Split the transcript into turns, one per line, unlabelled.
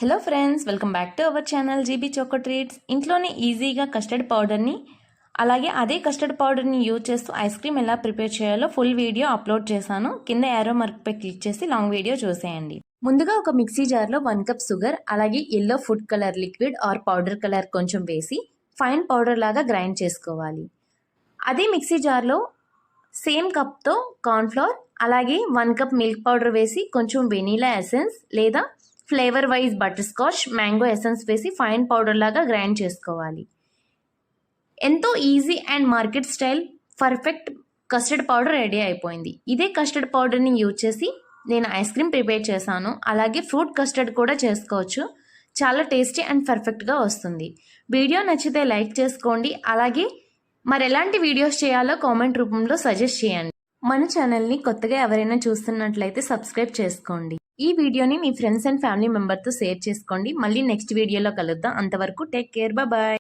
Hello friends, welcome back to our channel GB choco treats. ఇంట్లోనే ఈజీగా custard పౌడర్ని అలాగే అదే కస్టర్డ్ పౌడర్ని యూజ్ చేస్తూ ఐస్ క్రీమ్ ఎలా ప్రిపేర్ చేయాలో ఫుల్ వీడియో అప్లోడ్ చేశాను. కింద యారో మార్క్పై క్లిక్ చేసి లాంగ్ వీడియో చూసేయండి. ముందుగా ఒక మిక్సీ జార్లో 1 కప్ షుగర్ అలాగే yellow food colour liquid are powder colour కొంచెం వేసి ఫైన్ పౌడర్ లాగా గ్రైండ్ చేసుకోవాలి. అదే మిక్సీ జార్లో సేమ్ కప్తో కార్న్ఫ్లోర్ అలాగే 1 కప్ మిల్క్ పౌడర్ వేసి కొంచెం వెనీలా ఎసెన్స్ లేదా flavour wise butter scotch mango essence వేసి ఫైన్ పౌడర్ లాగా గ్రైండ్ చేసుకోవాలి. ఎంతో easy and market style perfect custard powder ready అయిపోయింది. ఇదే కస్టర్డ్ పౌడర్ని యూజ్ చేసి నేను ఐస్ క్రీమ్ ప్రిపేర్ చేశాను. అలాగే ఫ్రూట్ కస్టర్డ్ కూడా చేసుకోవచ్చు. చాలా టేస్టీ అండ్ పర్ఫెక్ట్గా వస్తుంది. వీడియో నచ్చితే లైక్ చేసుకోండి. అలాగే మరి ఎలాంటి వీడియోస్ చేయాలో కామెంట్ రూపంలో సజెస్ట్ చేయండి. మన ఛానల్ని కొత్తగా ఎవరైనా చూస్తున్నట్లయితే సబ్స్క్రైబ్ చేసుకోండి. ఈ వీడియోని మీ ఫ్రెండ్స్ అండ్ ఫ్యామిలీ మెంబర్తో షేర్ చేసుకోండి. మళ్ళీ నెక్స్ట్ వీడియోలో కలుద్దాం. అంతవరకు టేక్ కేర్, బాయ్.